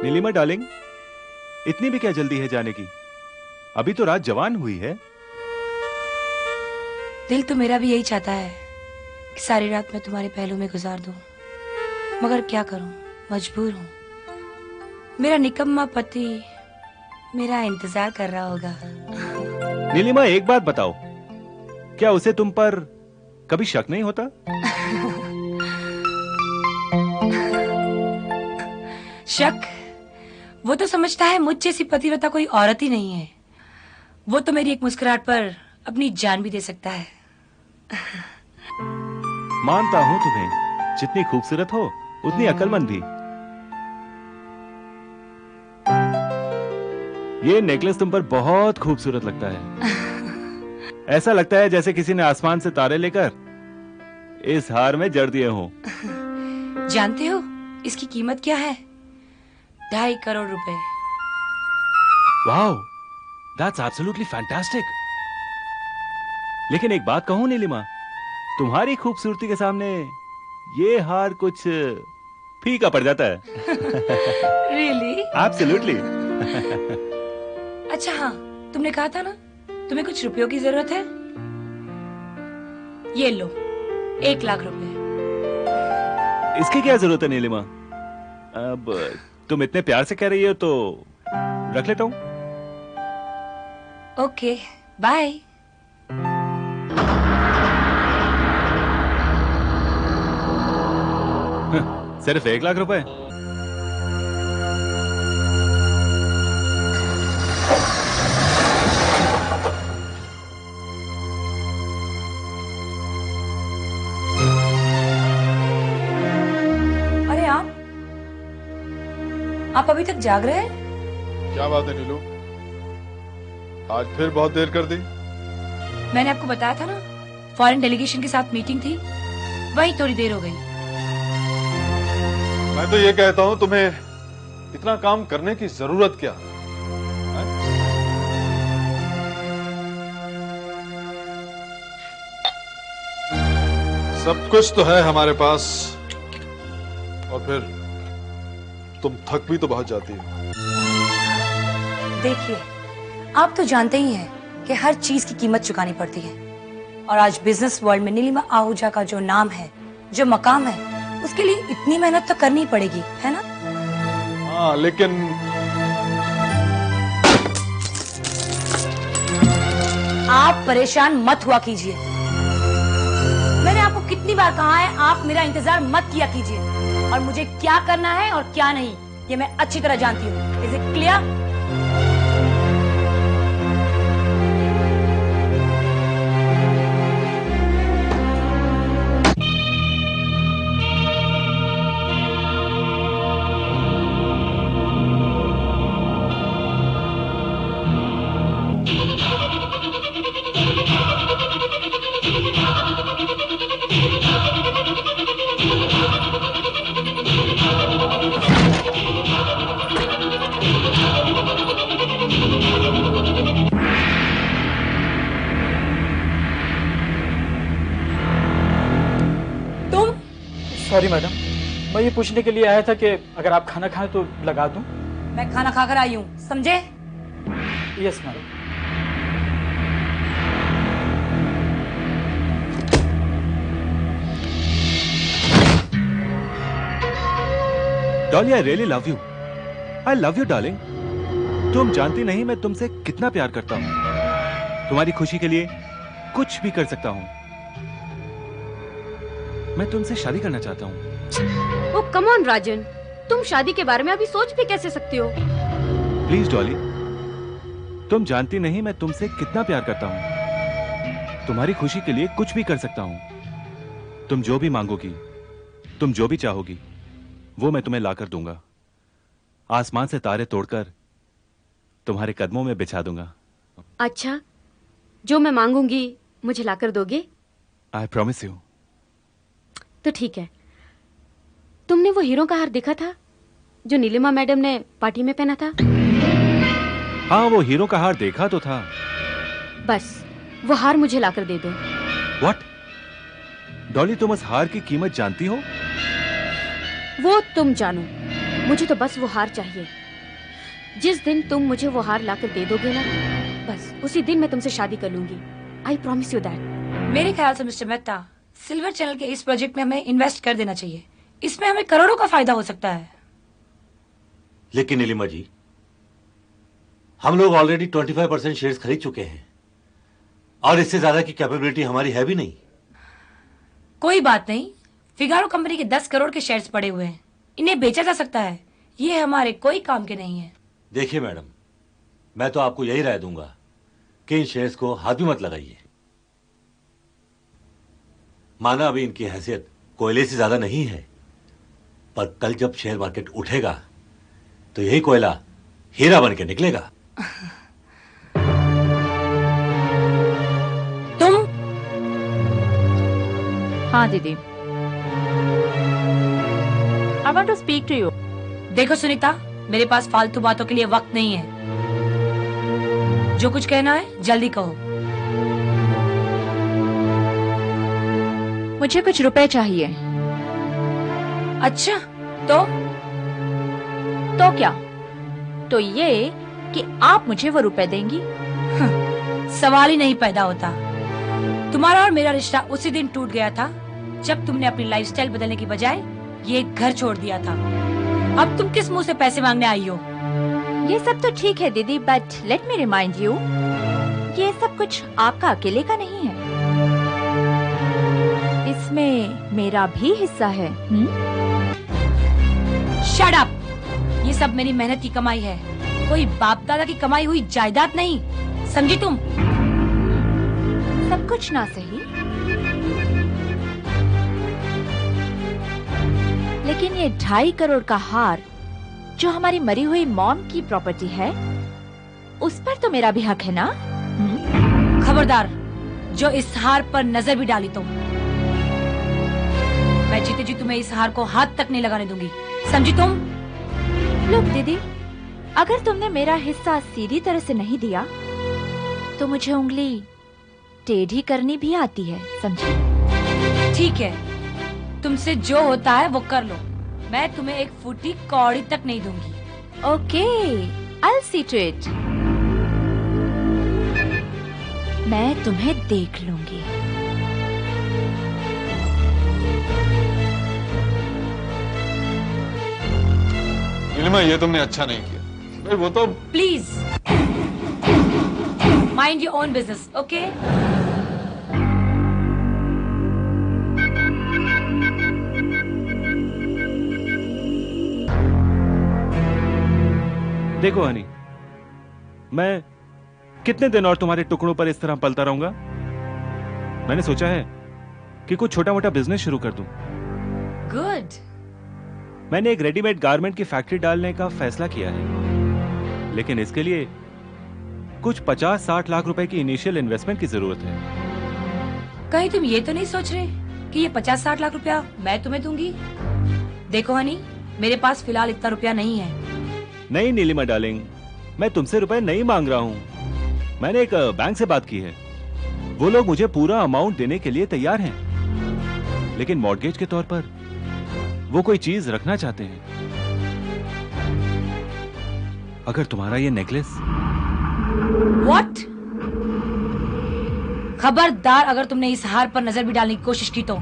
Nilima darling, इतनी भी क्या जल्दी है जाने की? अभी तो रात जवान हुई है। दिल तो मेरा भी यही चाहता है कि सारी रात मैं तुम्हारे पहलू में गुजार दूं, मगर क्या करूं, मजबूर हूं। मेरा निकम्मा पति मेरा इंतजार कर रहा होगा। नीलिमा, एक बात बताओ, क्या उसे तुम पर कभी शक नहीं होता? शक? वो तो समझता है मुझ जैसी पतिव्रता कोई औरत ही नहीं है। वो तो मेरी एक मुस्कुराहट पर अपनी जान भी दे सकता है। मानता हूं तुम्हें, जितनी खूबसूरत हो उतनी अक्लमंद भी। ये नेकलेस तुम पर बहुत खूबसूरत लगता है। ऐसा लगता है जैसे किसी ने आसमान से तारे लेकर इस हार में जड़ दिए हों। जानते हो इसकी कीमत क्या है? 2.5 करोड़ रुपए। Wow, that's absolutely fantastic. लेकिन एक बात कहूं नीलिमा, तुम्हारी खूबसूरती के सामने ये हार कुछ फीका पड़ जाता है। रियली? एब्सोल्युटली। अच्छा हाँ, तुमने कहा था ना तुम्हें कुछ रुपयों की जरूरत है। ये लो, 1 लाख रुपए। इसकी क्या जरूरत है नीलिमा? अब तुम इतने प्यार से कह रही हो तो रख लेता हूं। Okay, bye. सिर्फ 1 लाख रुपए? अरे आप अभी तक जाग रहे हैं? क्या बात है नीलू, आज फिर बहुत देर कर दी? मैंने आपको बताया था ना, फॉरेन डेलीगेशन के साथ मीटिंग थी, वही थोड़ी देर हो गई। मैं तो ये कहता हूं तुम्हें इतना काम करने की जरूरत क्या है? सब कुछ तो है हमारे पास, और फिर तुम थक भी तो बहुत जाती हो। देखिए, आप तो जानते ही हैं कि हर चीज की कीमत चुकानी पड़ती है, और आज बिजनेस वर्ल्ड में नीलिमा आहूजा का जो नाम है, जो मकाम है, उसके लिए इतनी मेहनत तो करनी पड़ेगी, है ना? हाँ, लेकिन आप परेशान मत हुआ कीजिए। मैंने आपको कितनी बार कहा है, आप मेरा इंतजार मत किया कीजिए, और मुझे क्या करना है और क्या नहीं, ये मैं अच्छी तरह जानती हूँ। Is it clear? Sorry madam, मैं ये पूछने के लिए आया था कि अगर आप खाना खाएं तो लगा दूं। मैं खाना खाकर आई हूँ, समझे? Yes madam. Dolly, I really love you. I love you darling. तुम जानती नहीं मैं तुमसे कितना प्यार करता हूं। तुम्हारी खुशी के लिए कुछ भी कर सकता हूं। मैं तुमसे शादी करना चाहता हूं। ओह कम ऑन राजन, तुम शादी के बारे में अभी सोच भी कैसे सकते हो? प्लीज डॉली, तुम जानती नहीं मैं तुमसे कितना प्यार करता हूं। तुम्हारी खुशी के लिए कुछ भी कर सकता हूं। तुम जो भी मांगोगी, तुम जो भी चाहोगी, वो मैं तुम्हें लाकर दूंगा। आसमान से तारे तोड़कर तुम्हारे कदमों में बिछा दूंगा। अच्छा, जो मैं मांगूंगी मुझे लाकर दोगे? I promise you. तो ठीक है। तुमने वो हीरो का हार देखा था जो नीलिमा मैडम ने पार्टी में पहना था? हाँ, वो हीरो का हार देखा तो था। बस वो हार मुझे लाकर दे दो। व्हाट? डॉली, तुम उस हार की कीमत जानती हो? वो तुम जानो, मुझे तो बस वो हार चाहिए। जिस दिन तुम मुझे वो हार लाकर दे दोगे ना, बस उसी दिन मैं तुमसे शादी कर लूंगी। I promise you that. मेरे ख्याल से मिस्टर मेहता, सिल्वर चैनल के इस प्रोजेक्ट में हमें इन्वेस्ट कर देना चाहिए। इसमें हमें करोड़ों का फायदा हो सकता है। लेकिन नीलिमा जी, हम लोग ऑलरेडी 25% शेयर्स खरीद चुके हैं और इससे ज्यादा की कैपेबिलिटी हमारी है भी नहीं। कोई बात नहीं, फिगारो कंपनी के 10 करोड़ के शेयर्स पड़े हुए हैं, इन्हें बेचा जा सकता है। ये हमारे कोई काम के नहीं है। देखिए मैडम, मैं तो आपको यही राय दूंगा कि इन शेयर्स को हाथ भी मत लगाइए। माना अभी इनकी हैसियत कोयले से ज्यादा नहीं है, पर कल जब शेयर मार्केट उठेगा तो यही कोयला हीरा बन के निकलेगा। तुम? हाँ दीदी, I want to speak to you. देखो सुनीता, मेरे पास फालतू बातों के लिए वक्त नहीं है। जो कुछ कहना है जल्दी कहो। मुझे कुछ रुपए चाहिए। अच्छा, तो क्या? तो ये कि आप मुझे वो रुपए देंगी? सवाल ही नहीं पैदा होता। तुम्हारा और मेरा रिश्ता उसी दिन टूट गया था जब तुमने अपनी लाइफस्टाइल बदलने की बजाय ये घर छोड़ दिया था। अब तुम किस मुंह से पैसे मांगने आई हो? ये सब तो ठीक है दीदी, but let me remind you, ये सब कुछ आपका अकेले का नहीं है, इसमें मेरा भी हिस्सा है। Shut up! ये सब मेरी मेहनत की कमाई है, कोई बाप दादा की कमाई हुई जायदाद नहीं, समझी तुम? सब कुछ ना सही, लेकिन ये 2.5 करोड़ का हार जो हमारी मरी हुई मॉम की प्रॉपर्टी है, उस पर तो मेरा भी हक है ना? खबरदार, जो इस हार पर नजर भी डाली तो मैं जीते जी तुम्हें इस हार को हाथ तक नहीं लगाने दूंगी, समझी तुम? लोग दीदी, अगर तुमने मेरा हिस्सा सीधी तरह से नहीं दिया तो मुझे उंगली टेढ़ी करनी भी आती है, समझी? ठीक है, तुमसे जो होता है वो कर लो। मैं तुम्हें एक फूटी कौड़ी तक नहीं दूंगी। Okay, I see to it. मैं तुम्हें देख लूंगी। नीलिमा, ये तुमने अच्छा नहीं किया भाई। वो तो please mind your own business, okay? देखो हनी, मैं कितने दिन और तुम्हारे टुकड़ों पर इस तरह पलता रहूंगा? मैंने सोचा है कि कुछ छोटा मोटा बिजनेस शुरू कर दूं। गुड। मैंने एक रेडीमेड गारमेंट की फैक्ट्री डालने का फैसला किया है, लेकिन इसके लिए कुछ 50-60 लाख रुपए की इनिशियल इन्वेस्टमेंट की जरूरत है। कहीं तुम ये तो नहीं सोच रहे कि ये 50-60 लाख रुपया मैं तुम्हें दूंगी? देखो हनी, मेरे पास फिलहाल इतना रुपया नहीं है। नहीं नीलिमा डार्लिंग, मैं तुमसे रुपए नहीं मांग रहा हूं। मैंने एक बैंक से बात की है, वो लोग मुझे पूरा अमाउंट देने के लिए तैयार हैं, लेकिन मॉर्गेज के तौर पर वो कोई चीज रखना चाहते हैं। अगर तुम्हारा ये नेकलेस। What? खबरदार, अगर तुमने इस हार पर नजर भी डालने की कोशिश की तो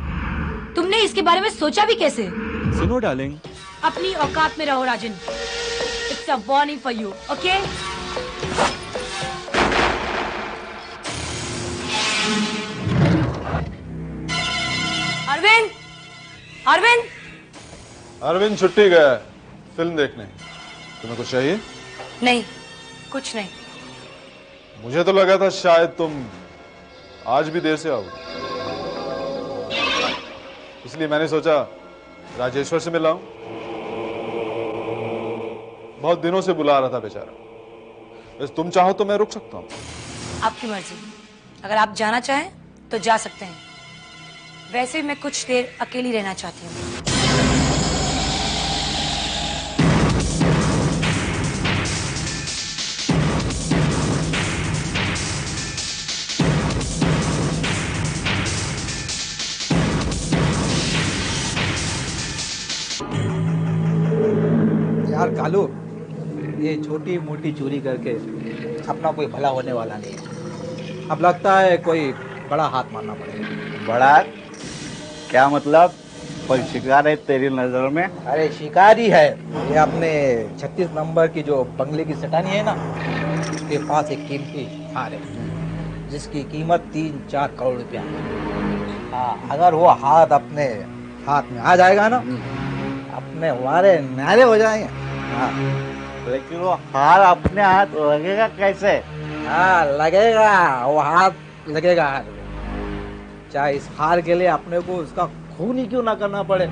तुमने इसके बारे में सोचा भी कैसे? सुनो डार्लिंग, अपनी औकात में रहो Rajan. It's a warning for you, okay? Arvind, Arvind, Arvind छुट्टी गया है फिल्म देखने। तुम्हें कुछ चाहिए? नहीं, कुछ नहीं। मुझे तो लगा था शायद तुम आज भी देर से आओगे, इसलिए मैंने सोचा राजेश्वर से मिलाऊं। बहुत दिनों से बुला रहा था बेचारा। बस तुम चाहो तो मैं रुक सकता हूं। आपकी मर्जी, अगर आप जाना चाहें तो जा सकते हैं। वैसे मैं कुछ देर अकेली रहना चाहती हूँ। यार कालू, ये छोटी मोटी चोरी करके अपना कोई भला होने वाला नहीं है। अब लगता है कोई बड़ा हाथ मारना पड़ेगा। बड़ा क्या मतलब? कोई शिकार है तेरी नजर में? अरे शिकार ही है। ये अपने 36 नंबर की जो बंगले की सटानी है ना, उसके पास एक कीमती हार है जिसकी कीमत 3-4 करोड़ रुपया है। हाँ, अगर वो हाथ अपने हाथ में आ जाएगा ना, अपने वारे नारे हो जाएंगे। हाँ, लेकिन वो हार अपने हाथ लगेगा कैसे? हाँ लगेगा, वो हाथ लगेगा हाथ में। चाहे इस हार के लिए अपने को उसका खून ही क्यों ना करना पड़े।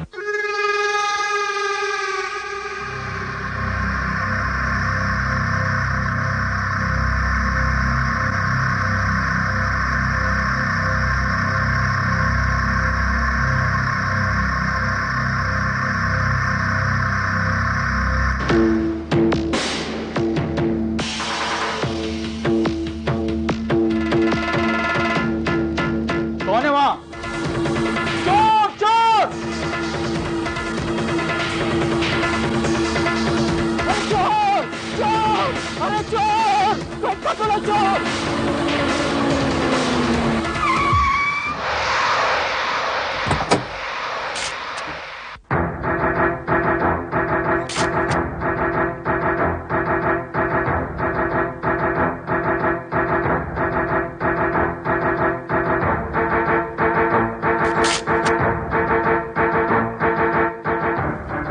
कौन है वहां? चोर चोर! अरे चोर चोर! अरे चोर! कोई पकड़ो चोर!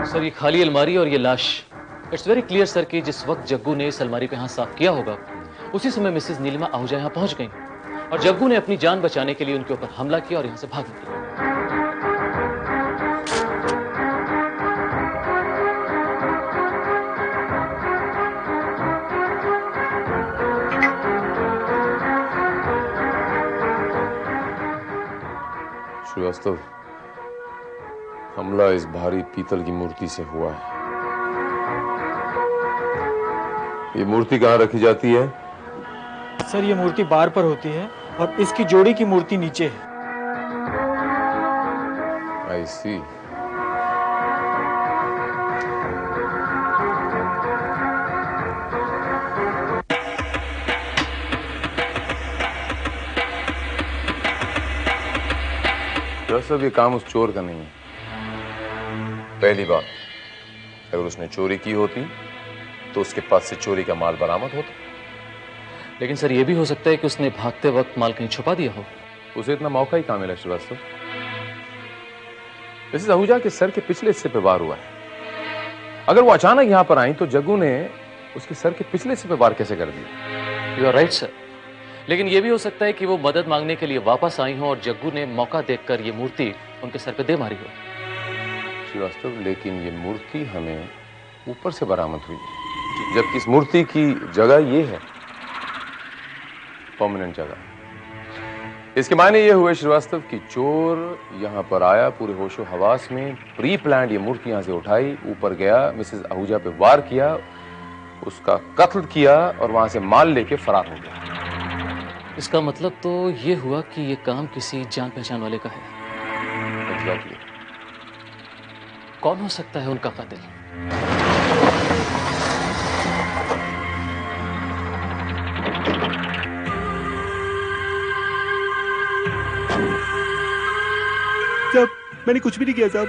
सर, ये खाली अलमारी और ये लाश, इट्स वेरी क्लियर सर कि जिस वक्त जग्गू ने इस अलमारी को यहाँ साफ किया होगा, उसी समय मिसेस नीलिमा आहूजा यहाँ पहुंच गई और जग्गू ने अपनी जान बचाने के लिए उनके ऊपर हमला किया और यहाँ से भाग निकली। श्रीवास्तव, हमला इस भारी पीतल की मूर्ति से हुआ है। ये मूर्ति कहाँ रखी जाती है? सर, ये मूर्ति बार पर होती है और इसकी जोड़ी की मूर्ति नीचे है। आई सी। सब ये काम उस चोर का नहीं है। पहली बात, अगर उसने चोरी की होती तो उसके पास से चोरी का माल बरामद होता। लेकिन सर, ये भी हो सकता है कि उसने भागते वक्त माल कहीं छुपा दिया हो। उसे इतना मौका ही कहां मिला श्रीवास्तव? मिसेस आहूजा के सर के पिछले हिस्से पे वार हुआ है। अगर वो अचानक यहां पर आई तो जग्गू ने उसके सर के पिछले हिस्से पे वार कैसे कर दिया? यू आर राइट सर, लेकिन ये भी हो सकता है कि वो मदद मांगने के लिए वापस आई हो और जग्गू ने मौका देखकर ये मूर्ति उनके सर पे दे मारी हो। श्रीवास्तव, लेकिन ये मूर्ति हमें ऊपर से बरामद हुई, जबकि इस मूर्ति की जगह ये है, परमानेंट जगह। इसके मायने ये हुए श्रीवास्तव कि चोर यहां पर आया पूरे होशो हवास में, प्री प्लान्ड ये मूर्ति यहां से उठाई, ऊपर गया, मिसेस आहूजा पे वार किया, उसका कत्ल किया और वहां से माल लेके फरार हो गया। इसका मतलब तो ये हुआ कि ये काम किसी जान पहचान वाले का है। एग्जैक्टली। कौन हो सकता है उनका कातिल? साहब, मैंने कुछ भी नहीं किया साहब।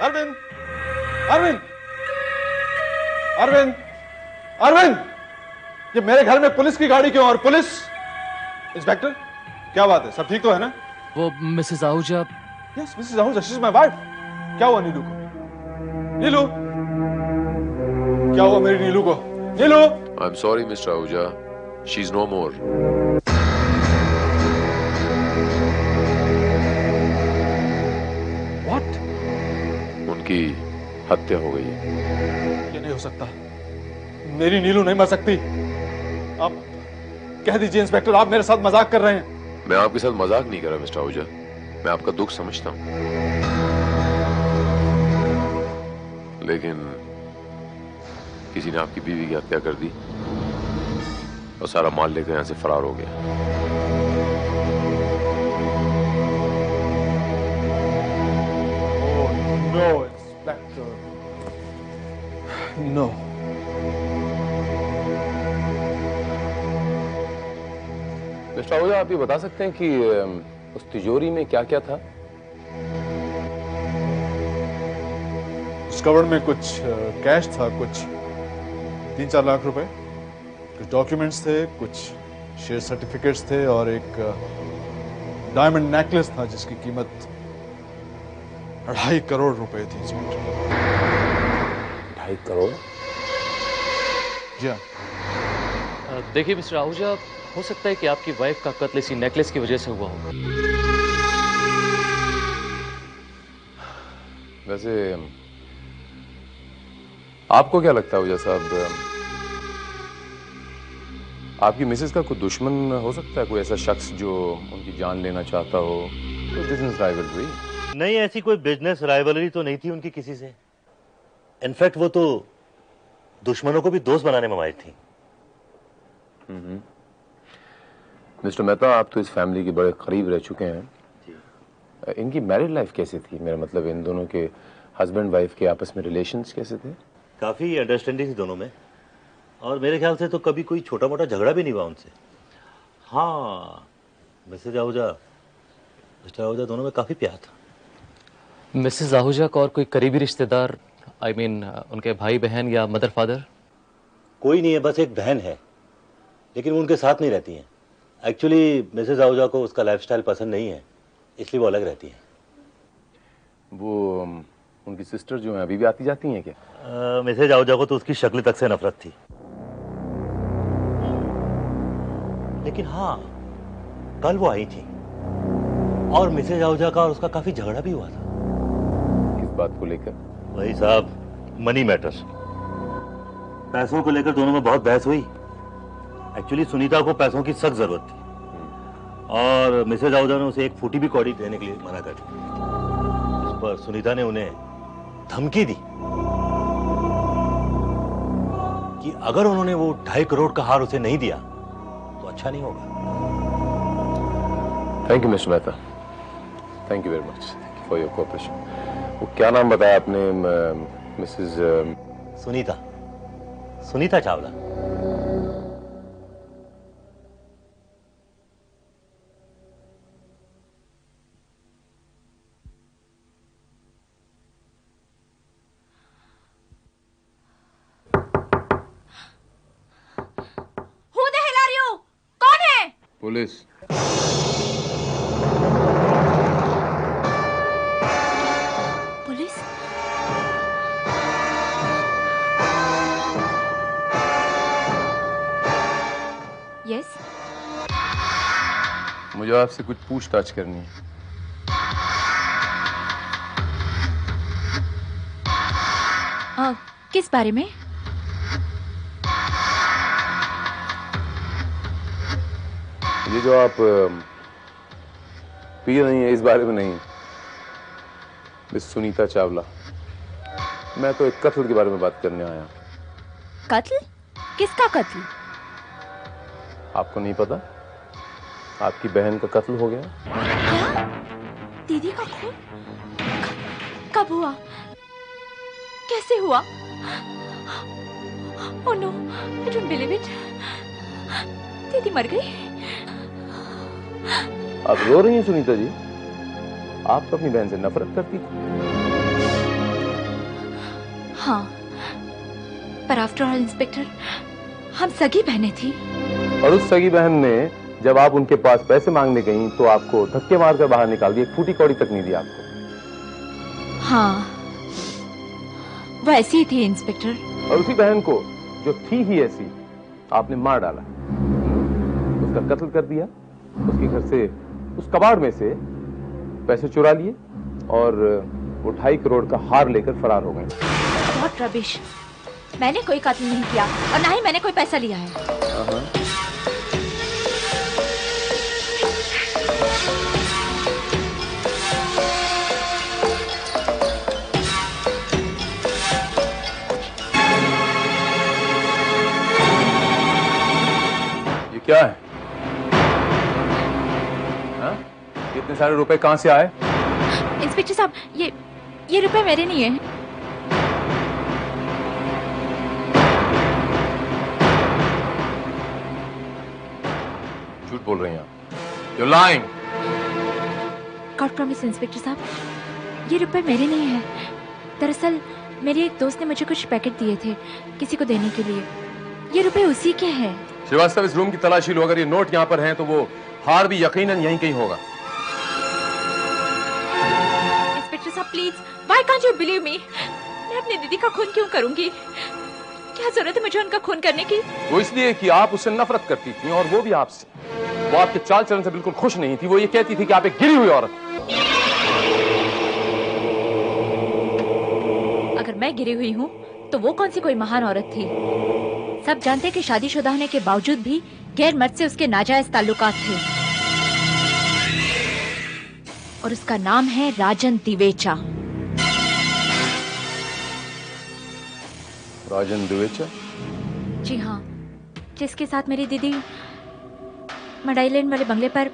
अरविंद, अरविंद, अरविंद, अरविंद, ये मेरे घर में पुलिस की गाड़ी क्यों? और पुलिस? इंस्पेक्टर, क्या बात है? सब ठीक तो है ना? वो Mrs Ahuja. Yes, Mrs Ahuja, she is my wife. क्या हुआ नीलू को? नीलू, क्या हुआ मेरी नीलू को? Neelu! I am sorry mister Ahuja, she is no more. What? उनकी हत्या हो गई है। ये नहीं हो सकता, मेरी नीलू नहीं मर सकती। आप कह दीजिए इंस्पेक्टर, आप मेरे साथ मजाक कर रहे हैं। मैं आपके साथ मजाक नहीं कर रहा मिस्टर आहूजा, मैं आपका दुख समझता हूं, लेकिन किसी ने आपकी बीवी की हत्या कर दी और सारा माल लेकर यहां से फरार हो गया। No inspector, no. Mister Ahuja, आप ये बता सकते हैं कि उस तिजोरी में क्या क्या था? उस कवर में कुछ कैश था, कुछ 3-4 लाख रुपए, कुछ डॉक्यूमेंट्स थे, कुछ शेयर सर्टिफिकेट्स थे और एक डायमंड नेकलेस था जिसकी कीमत 2.5 करोड़ रुपए थी। 2.5 करोड़? जी हाँ। देखिए मिस्टर आहूजा, हो सकता है कि आपकी वाइफ का कत्ल इसी नेकलेस की वजह से हुआ होगा। वैसे आपको क्या लगता है आहूजा साहब, आपकी मिसेस का कोई दुश्मन हो सकता है, कोई ऐसा शख्स जो उनकी जान लेना चाहता हो? कोई बिजनेस राइवलरी? नहीं, ऐसी कोई बिजनेस राइवलरी तो नहीं थी उनकी किसी से। इनफैक्ट वो तो दुश्मनों को भी दोस्त बनाने में माहिर थी। मिस्टर मेहता, आप तो इस फैमिली के बड़े करीब रह चुके हैं। इनकी मैरिड लाइफ कैसी थी? मेरा मतलब इन दोनों के हस्बैंड वाइफ के आपस में रिलेशंस कैसे थे? काफी अंडरस्टैंडिंग थी दोनों में, और मेरे ख्याल से तो कभी कोई छोटा मोटा झगड़ा भी नहीं हुआ उनसे। हाँ, मिसेज आहूजा, मिस्टर आहूजा, दोनों में काफी प्यार था। मिसेस आहूजा का और कोई करीबी रिश्तेदार, आई मीन उनके भाई बहन या मदर फादर? कोई नहीं है, बस एक बहन है, लेकिन वो उनके साथ नहीं रहती हैं। एक्चुअली मिसेज आहूजा को उसका लाइफस्टाइल पसंद नहीं है, इसलिए वो अलग रहती हैं। वो उनकी सिस्टर जो है अभी भी आती जाती हैं क्या? मिसेज आहूजा को तो उसकी शक्ल तक से नफरत थी, लेकिन हाँ, कल वो आई थी और मिसेज आहूजा का और उसका काफी झगड़ा भी हुआ था। किस बात को लेकर? वही साहब, मनी मैटर्स, पैसों को लेकर दोनों में बहुत बहस हुई। एक्चुअली सुनीता को पैसों की सख्त जरूरत थी और मिसेज आहूजा ने उसे एक फूटी भी कौड़ी देने के लिए मना कर दी। इस पर सुनीता ने उन्हें धमकी दी कि अगर उन्होंने वो 2.5 करोड़ का हार उसे नहीं दिया तो अच्छा नहीं होगा। Thank you mister Mehta, thank you very much for your cooperation. वो क्या नाम बताया आपने? Missus Sunita, Sunita Chawla. Police. Police? Yes. मुझे आपसे कुछ पूछताछ करनी है। किस बारे में? ये जो आप पी रही हैं, इस बारे में नहीं। मिस सुनीता चावला, मैं तो एक कत्ल के बारे में बात करने आया। कत्ल? किसका कत्ल? आपको नहीं पता? आपकी बहन का कत्ल हो गया। क्या? दीदी का खून? कब हुआ? कैसे हुआ? Oh no, I don't believe it. दीदी मर गई? आप रो रही हैं सुनीता जी? आप तो अपनी बहन से नफरत करती थी। हाँ, पर आफ्टर ऑल इंस्पेक्टर, हम सगी बहनें थी। और उस सगी बहन ने जब आप उनके पास पैसे मांगने गई तो आपको धक्के मारकर बाहर निकाल दिया, फूटी कौड़ी तक नहीं दी आपको। हाँ, वो ऐसी ही थी इंस्पेक्टर। और उसी बहन को जो थी ही ऐसी, आपने मार डाला, उसका कत्ल कर दिया, उसके घर से, उस कबाड़ में से पैसे चुरा लिए और वो 2.5 करोड़ का हार लेकर फरार हो गए। बहुत रबिश। मैंने कोई कत्ल नहीं किया और ना ही मैंने कोई पैसा लिया है। ये क्या है? इतने सारे रुपए कहां से आए? इंस्पेक्टर साहब, ये रुपए मेरे नहीं है। झूठ बोल रहे हैं आप। You're lying. God promise inspector साहब, ये रुपए मेरे नहीं है। दरअसल मेरे एक दोस्त ने मुझे कुछ पैकेट दिए थे किसी को देने के लिए। ये रुपए उसी के हैं। श्रीवास्तव, इस रूम की तलाशी लो। अगर ये नोट यहाँ पर हैं तो वो हार भी यकीनन यहीं कहीं होगा। इंस्पेक्टर साहब please, why can't you believe me? मैं अपनी दीदी का खून क्यों करूंगी? क्या जरूरत है मुझे उनका खून करने की? वो इसलिए कि आप उससे नफरत करती थी और वो भी आपसे। वो आपके चाल चलन से बिल्कुल खुश नहीं थी। वो ये कहती थी कि आप एक गिरी हुई औरत। अगर मैं गिरी हुई हूँ तो वो कौन सी कोई महान औरत थी? सब जानते हैं कि शादीशुदा होने के बावजूद भी गैर मर्द से उसके नाजायज ताल्लुकात थे और उसका नाम है राजन दिवेचा। राजन दिवेचा? जी हाँ, जिसके साथ मेरी दीदी मडाई लेन वाले बंगले पर।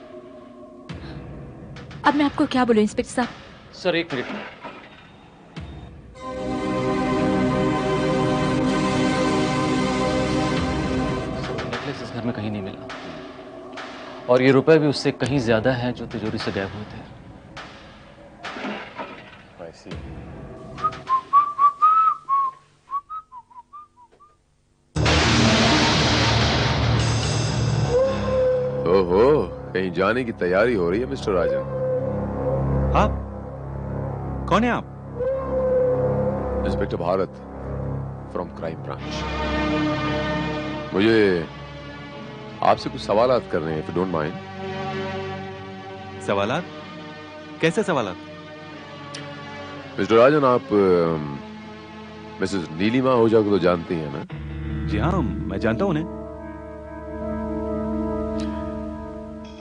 अब मैं आपको क्या बोलूं इंस्पेक्टर साहब? सर एक मिनट। नेकलेस इस घर में कहीं नहीं मिला और ये रुपए भी उससे कहीं ज्यादा है जो तिजोरी से गायब हुए थे। I see. ओहो, कहीं जाने की तैयारी हो रही है मिस्टर राजन। आप कौन है? आप? Inspector Bharat from crime branch. मुझे आपसे कुछ सवालात करने हैं, इफ यू डोंट माइंड। सवालात? कैसे सवालात? मिस्टर राजन, आप मिसेस नीलिमा आहूजा को तो जानते हैं ना? जी हाँ, मैं जानता हूं उन्हें।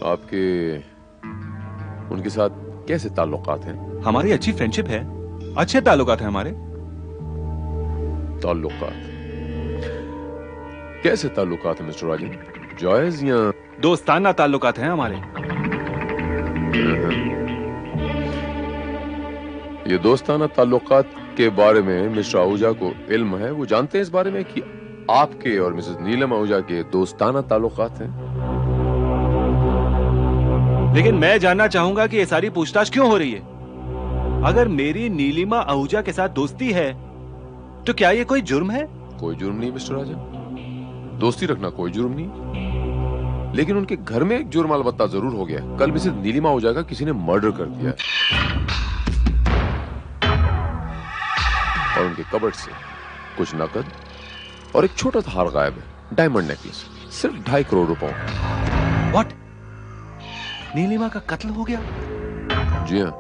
आपके उनके साथ कैसे ताल्लुकात हैं? हमारी अच्छी फ्रेंडशिप है, अच्छे ताल्लुकात हैं हमारे। ताल्लुकात? कैसे ताल्लुकात हैं मिस्टर राजन? जायज या दोस्ताना ताल्लुकात हैं हमारे। ये दोस्ताना ताल्लुकात के बारे में मिस्टर आहूजा को इल्म है? वो जानते हैं इस बारे में कि आपके और मिसेस नीलम आहूजा के दोस्ताना ताल्लुकात हैं? लेकिन मैं जानना चाहूंगा कि ये सारी पूछताछ क्यों हो रही है? अगर मेरी नीलिमा आहूजा के साथ दोस्ती है तो क्या ये कोई जुर्म है? कोई जुर्म नहीं मिस्टर राजन, दोस्ती रखना कोई जुर्म नहीं। लेकिन उनके घर में एक जुर्म अलबत्ता जरूर हो गया। कल मिसेस नीलिमा आहूजा का किसी ने मर्डर कर दिया और उनके कबर्ड से कुछ नकद और एक छोटा सा हार गायब है, डायमंड नेकलेस, सिर्फ 2.5 करोड़ रुपए। व्हाट? नीलिमा का कत्ल हो गया? जी हाँ,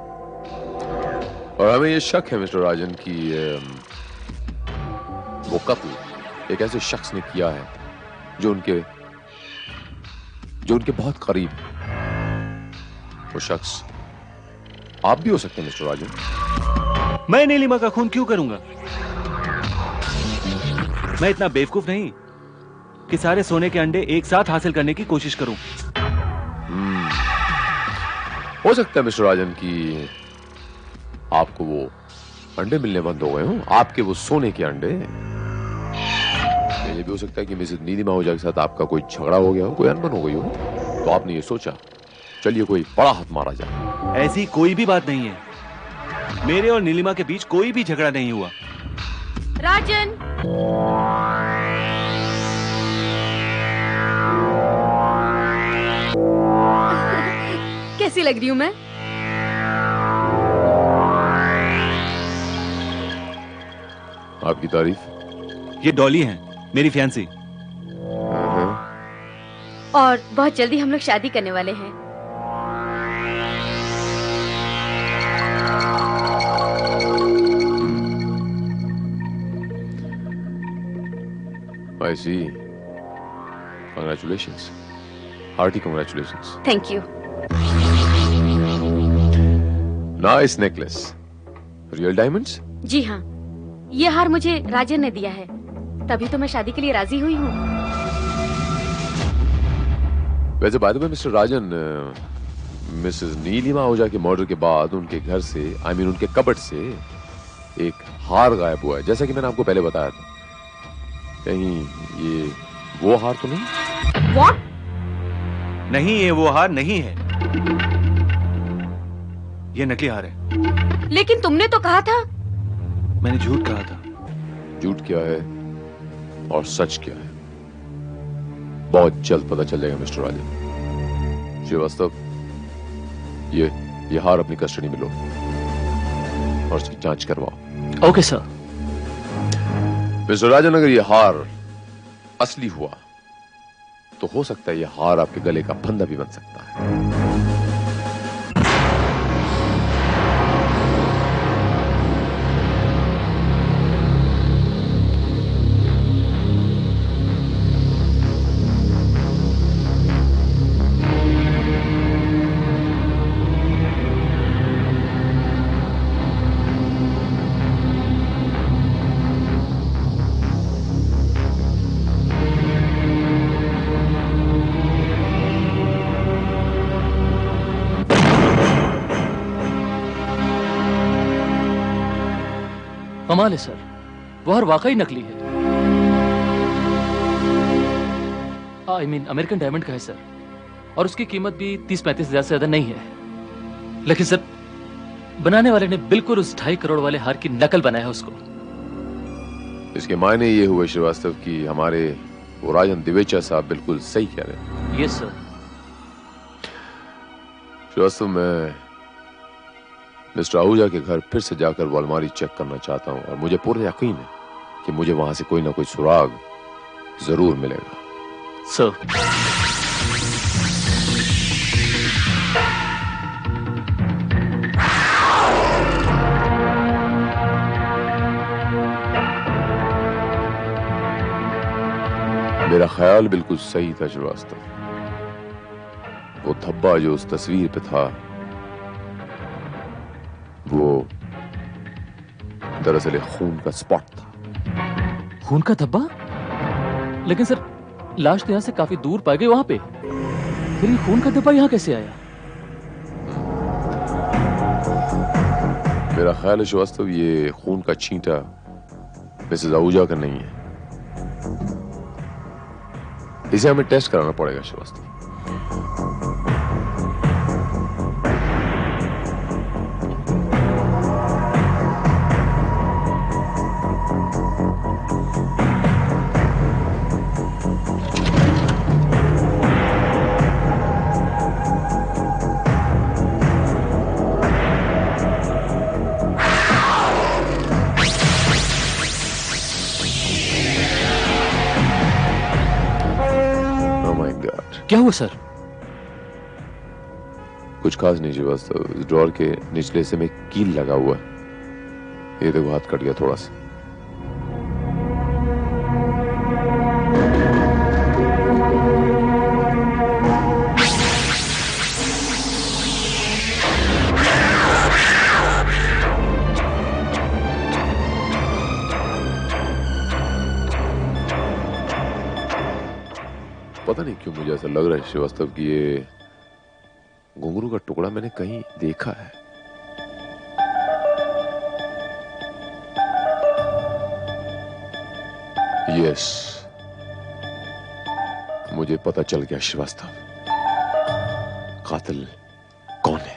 और हमें यह शक है मिस्टर राजन कि वो कत्ल एक ऐसे शख्स ने किया है जो उनके बहुत करीब है। वो शख्स आप भी हो सकते हैं मिस्टर राजन। मैं नीलिमा का खून क्यों करूंगा? मैं इतना बेवकूफ नहीं कि सारे सोने के अंडे एक साथ हासिल करने की कोशिश करूं। हो सकता है मिस्टर राजन कि आपको वो अंडे मिलने बंद हो गए हों, आपके वो सोने के अंडे। ये भी हो सकता है कि मिसेस नीलिमा आहूजा के साथ आपका कोई झगड़ा हो गया हो, कोई अनबन हो गई हो, तो आपने ये सोचा चलिए कोई बड़ा हाथ मारा जाए। ऐसी कोई भी बात नहीं है। मेरे और नीलिमा के बीच कोई भी झगड़ा नहीं हुआ। राजन, कैसी लग रही हूँ मैं? आपकी तारीफ। ये डॉली हैं, मेरी फियांसी। और बहुत जल्दी हम लोग शादी करने वाले हैं। I see. Congratulations. Hearty congratulations. Thank you. Nice necklace. Real diamonds? जी हाँ, ये हार मुझे राजन ने दिया है, तभी तो मैं शादी के लिए राजी हुई हूँ। वैसे by the way mister Rajan, missus Nilima Ahuja के मर्डर के बाद उनके घर से, उनके कबर्ड से एक हार गायब हुआ है, जैसा कि मैंने आपको पहले बताया था। कहीं ये वो हार तो नहीं? What? नहीं, ये वो हार नहीं है, ये नकली हार है। लेकिन तुमने तो कहा था। मैंने झूठ कहा था। झूठ क्या है और सच क्या है बहुत जल्द पता चल जाएगा मिस्टर राजन। श्रीवास्तव, ये हार अपनी कस्टडी में लो और उसकी जांच करवाओ। Okay sir. मिस्टर राजन, अगर ये हार असली हुआ तो हो सकता है ये हार आपके गले का फंदा भी बन सकता है। कमाल है सर, वो हार वाकई नकली है। आई मीन अमेरिकन डायमंड का है सर, और उसकी कीमत भी 30-35 हजार से ज्यादा नहीं है। लेकिन सर, बनाने वाले ने बिल्कुल उस 2.5 करोड़ वाले हार की नकल बनाया है उसको। इसके मायने ये हुए श्रीवास्तव कि हमारे वो राजन दिवेचा साहब बिल्कुल सही कह रहे हैं। Yes sir. श्रीवास्तव, मैं मिस्टर आहूजा के घर फिर से जाकर वो अलमारी चेक करना चाहता हूं, और मुझे पूरा यकीन है कि मुझे वहां से कोई ना कोई सुराग जरूर मिलेगा। सर। मेरा ख्याल बिल्कुल सही था श्रीवास्तव। वो धब्बा जो उस तस्वीर पे था वो दरअसल एक खून का स्पॉट था। खून का धब्बा? लेकिन सर, लाश तो यहां से काफी दूर पाई गई वहां पे, फिर ये खून का धब्बा यहां कैसे आया? मेरा ख्याल है श्रीवास्तव ये खून का छींटा मिसेस आहूजा का नहीं है। इसे हमें टेस्ट कराना पड़ेगा श्रीवास्तव। क्या हुआ सर? कुछ खास नहीं श्रीवास्तव, इस ड्रॉर के निचले हिस्से में कील लगा हुआ है। ये देखो, हाथ कट गया थोड़ा सा। पता नहीं क्यों मुझे ऐसा लग रहा है श्रीवास्तव कि ये घुंघरू का टुकड़ा मैंने कहीं देखा है। यस, मुझे पता चल गया श्रीवास्तव, कातिल कौन है।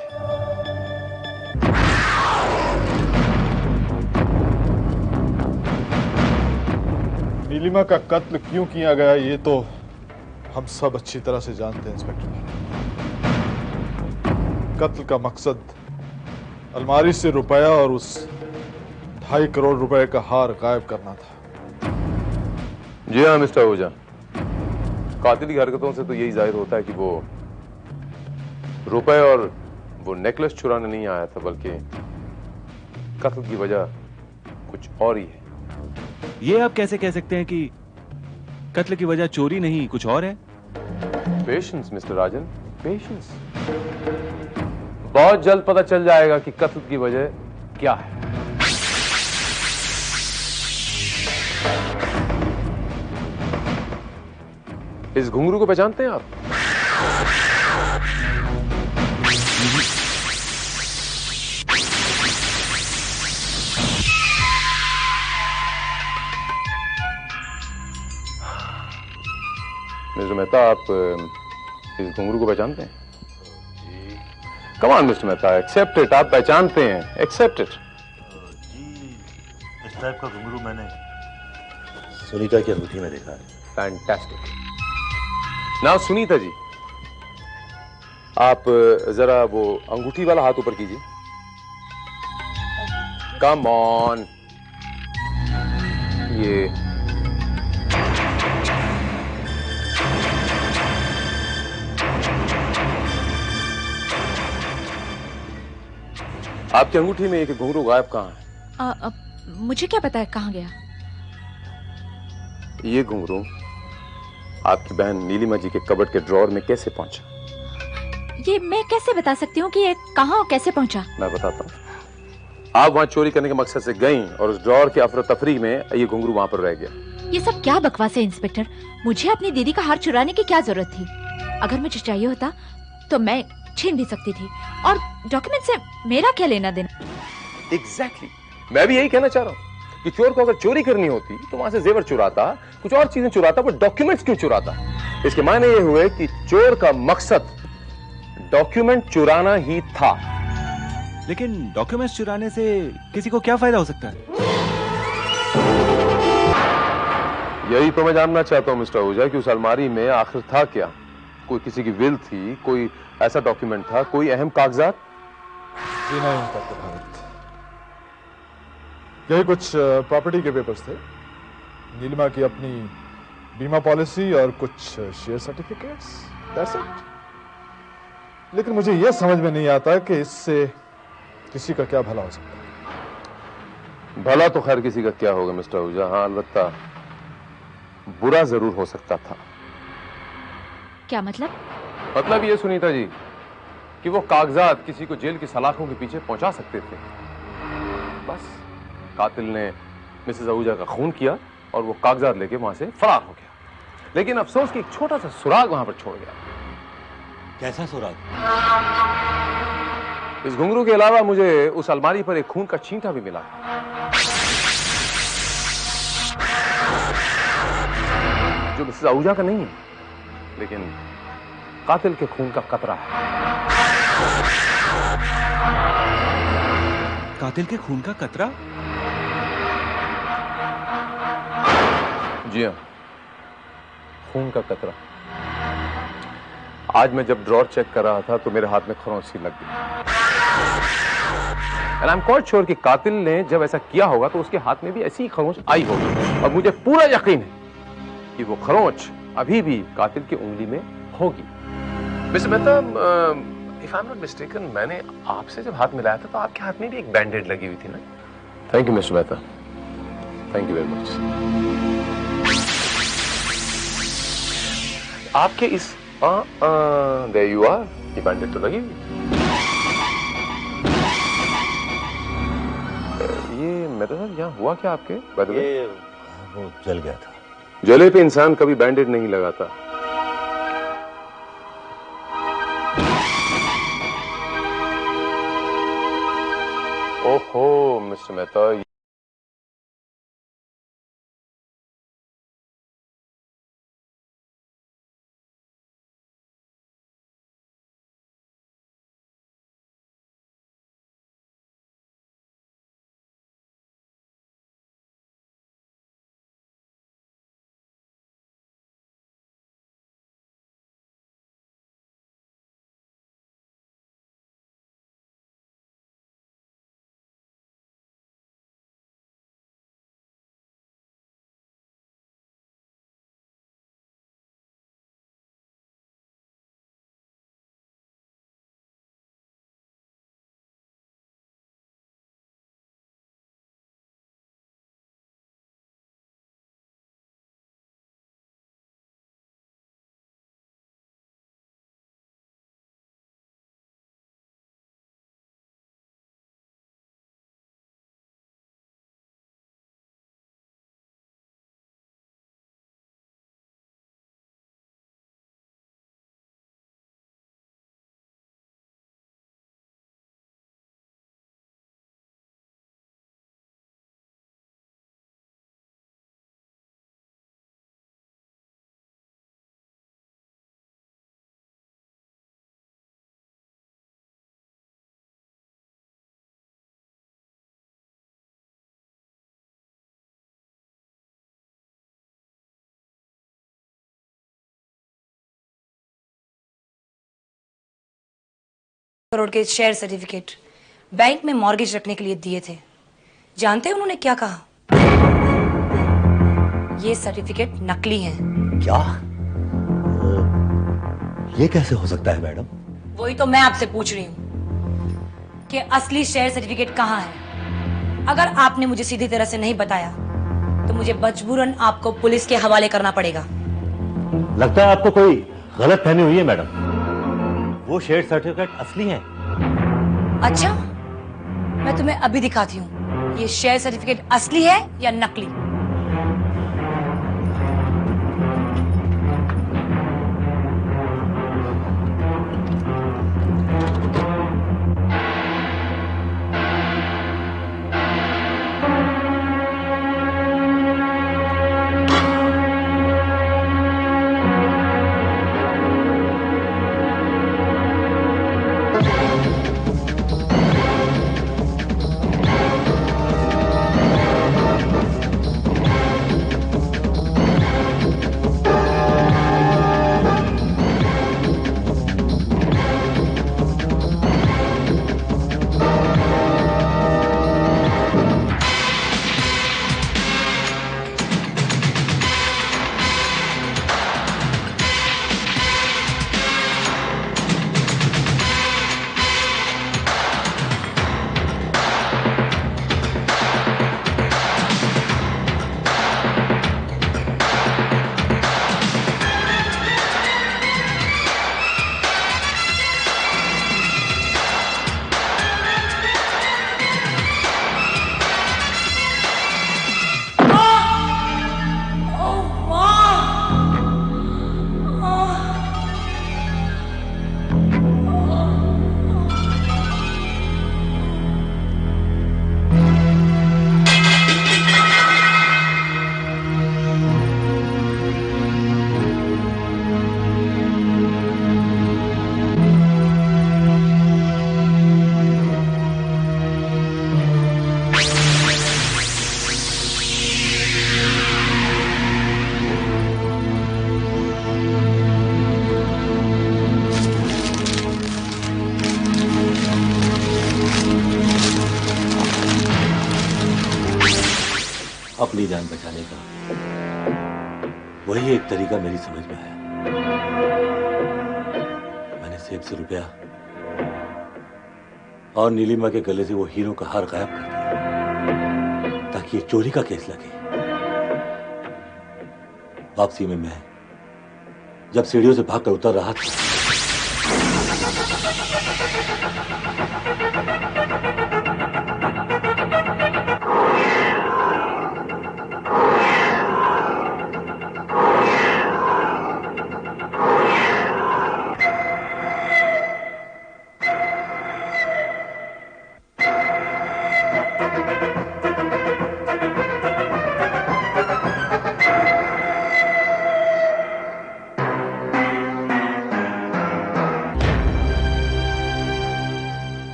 नीलिमा का कत्ल क्यों किया गया ये तो हम सब अच्छी तरह से जानते हैं इंस्पेक्टर। कत्ल का मकसद अलमारी से रुपया और उस 2.5 करोड़ रुपए का हार गायब करना था। जी हाँ मिस्टर आहूजा, कातिल की हरकतों से तो यही जाहिर होता है कि वो रुपए और वो नेकलेस चुराने नहीं आया था, बल्कि कत्ल की वजह कुछ और ही है। ये आप कैसे कह सकते हैं कि कत्ल की वजह चोरी नहीं कुछ और है? पेशेंस मिस्टर राजन, पेशेंस। बहुत जल्द पता चल जाएगा कि कत्ल की वजह क्या है। इस घुंघरू को पहचानते हैं आप? मिस्टर मेहता, आप इस घुंघरू को पहचानते हैं? Come on mister Mehta, accept it. आप पहचानते हैं, एक्सेप्ट इट। जी, इस टाइप का घुंघरू मैंने सुनीता की अंगूठी में देखा है। फैंटास्टिक। नाउ सुनीता जी, आप जरा वो अंगूठी वाला हाथ ऊपर कीजिए। Come on. ये आपकी अंगूठी में एक घुंघरू गायब कहाँ है? मुझे क्या पता है कहाँ गया। ये घुंघरू आपकी बहन नीलिमा जी के कबर्ड के ड्रॉर में कैसे पहुंचा? ये मैं कैसे बता सकती हूँ कि ये कहाँ और कैसे पहुंचा? मैं बताता हूँ। आप वहां चोरी करने के मकसद से गईं और उस ड्रॉर के अफरा तफरी में ये घुंघरू वहां पर रह गया। ये सब क्या बकवास है इंस्पेक्टर? मुझे अपनी दीदी का हार चुराने की क्या जरूरत थी? अगर मुझे चाहिए होता तो मैं छीन भी सकती थी, और डॉक्यूमेंट से मेरा क्या लेना देना? एग्जैक्टली। मैं भी यही कहना चाह रहा हूँ कि चोर को अगर चोरी करनी होती तो वहां से जेवर चुराता, कुछ और चीजें चुराता, वो डॉक्यूमेंट्स क्यों चुराता? इसके मायने ये हुए कि चोर का मकसद डॉक्यूमेंट चुराना ही था। लेकिन डॉक्यूमेंट्स चुराने से किसी को क्या फायदा हो सकता है? यही तो मैं जानना चाहता हूँ मिस्टर आहूजा कि उस अलमारी में आखिर था क्या? कोई किसी की विल थी, कोई ऐसा डॉक्यूमेंट था, कोई अहम कागजात? जी नहीं डॉक्टर भारत, यही कुछ प्रॉपर्टी के पेपर्स थे, नीलिमा की अपनी बीमा पॉलिसी और कुछ शेयर सर्टिफिकेट्स, दैट्स इट। लेकिन मुझे यह समझ में नहीं आता कि इससे किसी का क्या भला हो सकता है। भला तो खैर किसी का क्या होगा मिस्टर आहूजा, हाँ अलबत्ता बुरा जरूर हो सकता था। क्या मतलब? मतलब ये सुनीता जी कि वो कागजात किसी को जेल की सलाखों के पीछे पहुंचा सकते थे। बस कातिल ने मिसेस आहूजा का खून किया और वो कागजात लेके वहां से फरार हो गया। लेकिन अफसोस कि एक छोटा सा सुराग वहां पर छोड़ गया। कैसा सुराग? इस घुंघरू के अलावा मुझे उस अलमारी पर एक खून का छींटा भी मिला, जो मिसेस आहूजा का नहीं है, लेकिन कातिल के खून का कतरा है। कातिल के खून का कतरा? जी हाँ, खून का कतरा। आज मैं जब ड्रॉर चेक कर रहा था तो मेरे हाथ में खरोंच सी लग गई। And I am quite sure कि कातिल ने जब ऐसा किया होगा तो उसके हाथ में भी ऐसी ही खरोंच आई होगी, और मुझे पूरा यकीन है कि वो खरोंच अभी भी कातिल की उंगली में होगी। Mister Mehta, if I am not mistaken, मैंने आपसे जब हाथ मिलाया था तो आपके हाथ में भी एक बैंडेड लगी हुई थी ना? Thank you mister Mehta, thank you very much. आपके इस देयर यू आर, ये बैंडेड तो लगी हुई। ये मेहता साहब यहाँ हुआ क्या आपके? बाय द वे, वो जल गया था। जले पे इंसान कभी बैंडेड नहीं लगाता। ओहो मिस्टर मेहता, करोड़ के शेयर सर्टिफिकेट बैंक में मॉर्गेज रखने के लिए दिए थे। जानते हैं उन्होंने क्या कहा? ये सर्टिफिकेट नकली हैं। क्या? ये कैसे हो सकता है मैडम? वही तो मैं आपसे पूछ रही हूँ कि असली शेयर सर्टिफिकेट कहाँ है। अगर आपने मुझे सीधी तरह से नहीं बताया तो मुझे मजबूरन आपको पुलिस के हवाले करना पड़ेगा। लगता है आपको कोई गलत फहमी हुई है मैडम। वो शेयर सर्टिफिकेट असली हैं। अच्छा, मैं तुम्हें अभी दिखाती हूँ ये शेयर सर्टिफिकेट असली है या नकली। अपनी जान बचाने का वही एक तरीका मेरी समझ में आया। मैंने सेब से रुपया और नीलिमा के गले से वो हीरो का हार गायब कर दिया ताकि ये चोरी का केस लगे। वापसी में मैं जब सीढ़ियों से भागकर उतर रहा था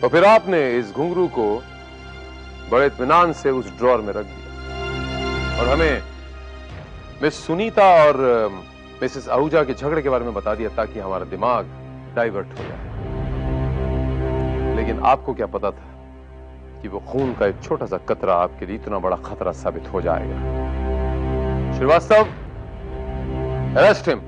तो फिर आपने इस घुंघरू को बड़े इत्मीनान से उस ड्रॉर में रख दिया और हमें मिस सुनीता और मिसेस आहूजा के झगड़े के बारे में बता दिया ताकि हमारा दिमाग डाइवर्ट हो जाए। लेकिन आपको क्या पता था कि वो खून का एक छोटा सा कतरा आपके लिए इतना बड़ा खतरा साबित हो जाएगा। Srivastava, arrest him.